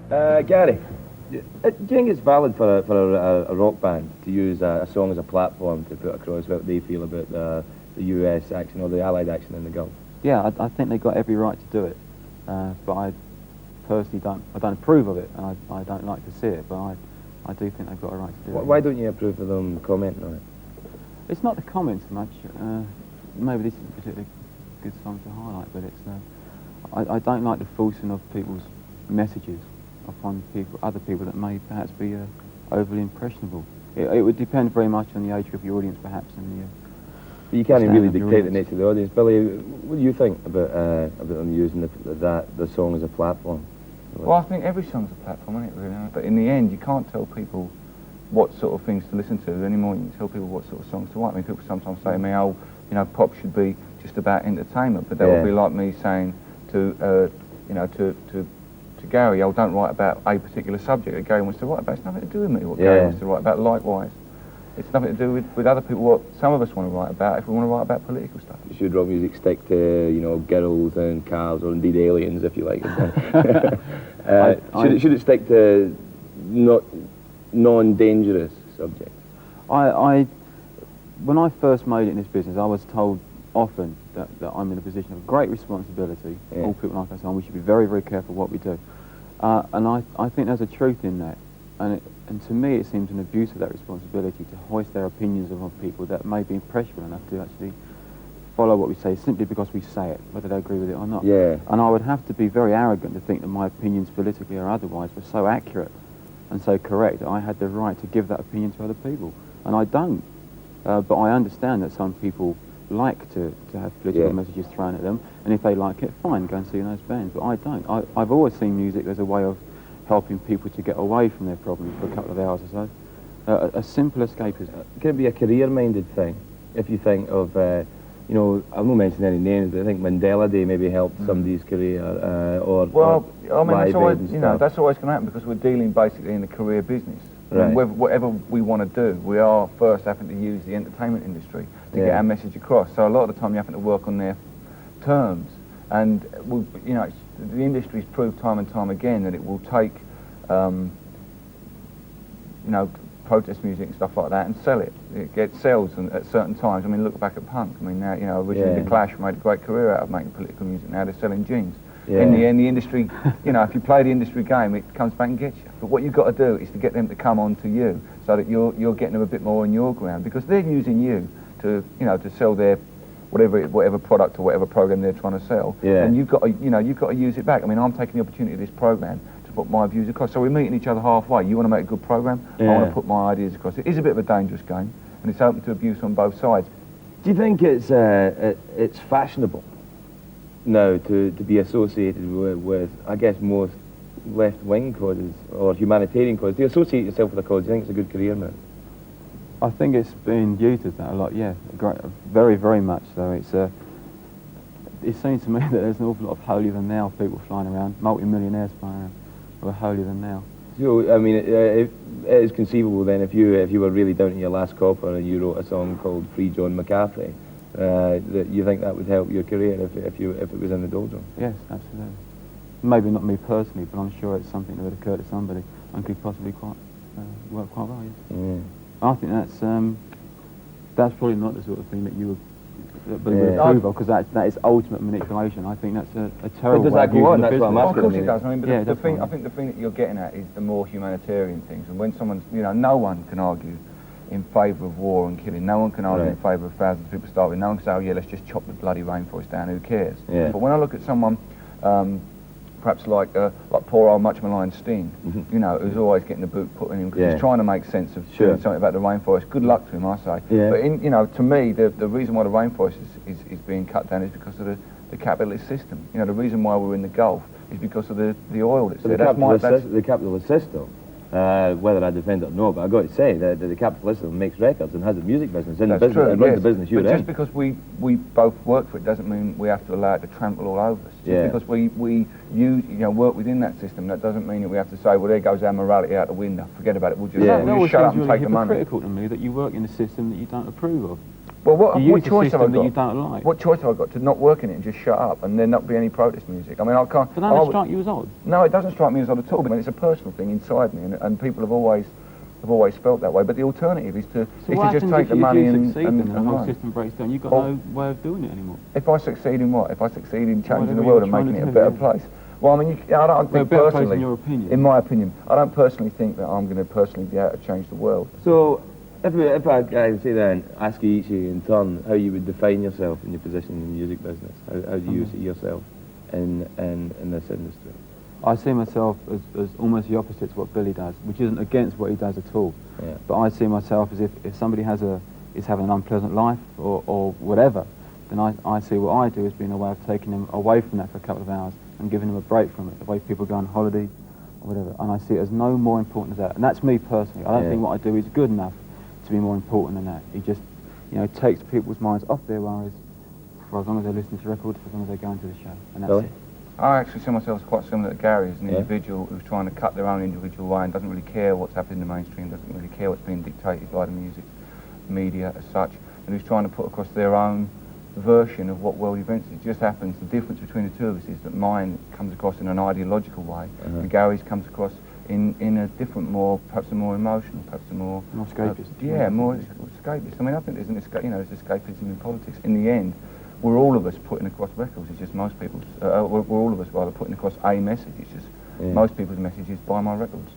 Gary, do you think it's valid for a rock band to use a song as a platform to put across what they feel about the US action or the Allied action in the Gulf? Yeah, I think they've got every right to do it, but I personally don't approve of it, and I don't like to see it, but I do think they've got a right to do it. Why don't you approve of them commenting on it? It's not the comments so much. Maybe this is a particularly good song to highlight, but it's I don't like the forcing of people's messages upon other people that may perhaps be overly impressionable. It would depend very much on the age of your audience, perhaps, and But you can't really dictate the nature of the audience. Billy, what do you think about them using the song as a platform? Well, I think every song's a platform, isn't it, really? But in the end, you can't tell people what sort of things to listen to anymore. You can tell people what sort of songs to write. I mean, people sometimes say to me, oh, you know, pop should be just about entertainment, but that would be like me saying to, you know, to Gary, oh, don't write about a particular subject that Gary wants to write about. It's nothing to do with me what Gary wants to write about, likewise. It's nothing to do with other people, what some of us want to write about, if we want to write about political stuff. Should rock music stick to, you know, girls and cars, or indeed aliens, if you like? Should it stick to non-dangerous subjects? When I first made it in this business, I was told often that I'm in a position of great responsibility. All people like us, and we should be very, very careful what we do. And I think there's a truth in that. And to me, it seems an abuse of that responsibility to hoist their opinions upon people that may be impressionable enough to actually follow what we say simply because we say it, whether they agree with it or not. Yeah. And I would have to be very arrogant to think that my opinions, politically or otherwise, were so accurate and so correct that I had the right to give that opinion to other people. And I don't. But I understand that some people like to have political messages thrown at them, and if they like it, fine, go and see those bands. But I don't. I've always seen music as a way of helping people to get away from their problems for a couple of hours or so. A simple escapism. Can it be a career-minded thing? If you think of, you know, I'll not mention any names, but I think Mandela Day maybe helped somebody's career, Well, I mean, that's always, you know, that's always going to happen because we're dealing basically in the career business. Right. I mean, whatever we want to do, we are first having to use the entertainment industry to get our message across. So a lot of the time you're having to work on their terms. And, you know, the industry's proved time and time again that it will take, you know, protest music and stuff like that and sell it. It gets sales at certain times. I mean, look back at punk. I mean, now, you know, originally the Clash made a great career out of making political music. Now they're selling jeans. Yeah. In the end, the industry, you know, if you play the industry game, it comes back and gets you. But what you've got to do is to get them to come on to you so that you're getting them a bit more on your ground, because they're using you to, you know, to sell their whatever product or whatever program they're trying to sell. Yeah. And you've got to, you know, you've got to use it back. I mean, I'm taking the opportunity of this program to put my views across. So we're meeting each other halfway. You want to make a good program, I want to put my ideas across. It is a bit of a dangerous game, and it's open to abuse on both sides. Do you think it's fashionable now to be associated with, I guess, most left-wing causes or humanitarian causes? Do you associate yourself with a cause? Do you think it's a good career move? I think it's been used as that a lot, yeah. Very, very much so. It seems to me that there's an awful lot of holier-than-thou people flying around, multi-millionaires flying around, who are holier-than-thou. So, I mean, it is conceivable then, if you were really down to your last copper and you wrote a song called Free John McCarthy, that you think that would help your career if it was in the doldrums? Yes, absolutely. Maybe not me personally, but I'm sure it's something that would occur to somebody and could possibly work quite well, yes. Yeah. I think that's probably not the sort of thing that you would approve of, because that is ultimate manipulation. I think that's a terrible does that go on? That's what I'm asking. Of course it does. I mean, but I think the thing that you're getting at is the more humanitarian things. And when someone's, you know, no one can argue in favour of war and killing. No one can argue in favour of thousands of people starving. No one can say, oh yeah, let's just chop the bloody rainforest down. Who cares? Yeah. But when I look at someone, perhaps like poor old much maligned Sting, you know, who's always getting the boot put in him because he's trying to make sense of doing something about the rainforest. Good luck to him, I say. Yeah. But you know, to me, the reason why the rainforest is being cut down is because of the capitalist system. You know, the reason why we're in the Gulf is because of the oil that's there. The capitalist system. Whether I defend it or not, but I've got to say that the capitalist system makes records and has a music business in the business, and runs the business you're in. But just because we both work for it doesn't mean we have to allow it to trample all over us. Just because we use, you know, work within that system, that doesn't mean that we have to say, well, there goes our morality out the window. Forget about it. We'll just shut up and take the money. It's hypocritical to me that you work in a system that you don't approve of. Well, what You use a choice have I system that got? you don't like. What choice have I got to not work in it and just shut up and there not be any protest music? I mean, I can't. But that strike you as odd. No, it doesn't strike me as odd at all. I mean, it's a personal thing inside me, and people have always felt that way. But the alternative is to just take the money and the whole run. system breaks down. You've got no way of doing it anymore. If I succeed in what? If I succeed in changing the Whatever world you're and making trying it to a do, better place. Well, I mean, I don't think a better place personally. in your opinion. In my opinion, I don't personally think that I'm going to personally be able to change the world. So, if I could say then, ask you each of you in turn how you would define yourself in your position in the music business. How do you see yourself in this industry? I see myself as almost the opposite to what Billy does, which isn't against what he does at all. Yeah. But I see myself as if somebody is having an unpleasant life or whatever, then I see what I do as being a way of taking them away from that for a couple of hours and giving them a break from it, the way people go on holiday or whatever. And I see it as no more important as that. And that's me personally. I don't think what I do is good enough to be more important than that. It just, takes people's minds off their worries for as long as they listen to records, for as long as they go into the show. And that's it. I actually see myself as quite similar to Gary, as an individual who's trying to cut their own individual way and doesn't really care what's happening in the mainstream, doesn't really care what's being dictated by the music media as such, and who's trying to put across their own version of what world events is. It just happens the difference between the two of us is that mine comes across in an ideological way, and Gary's comes across in a different, perhaps a more emotional, perhaps a more escapist. More escapist. I mean, I think there's there's escapism in politics. In the end, we're all of us putting across records. It's just most people's. We're all of us rather putting across a message. It's just most people's message is buy my records.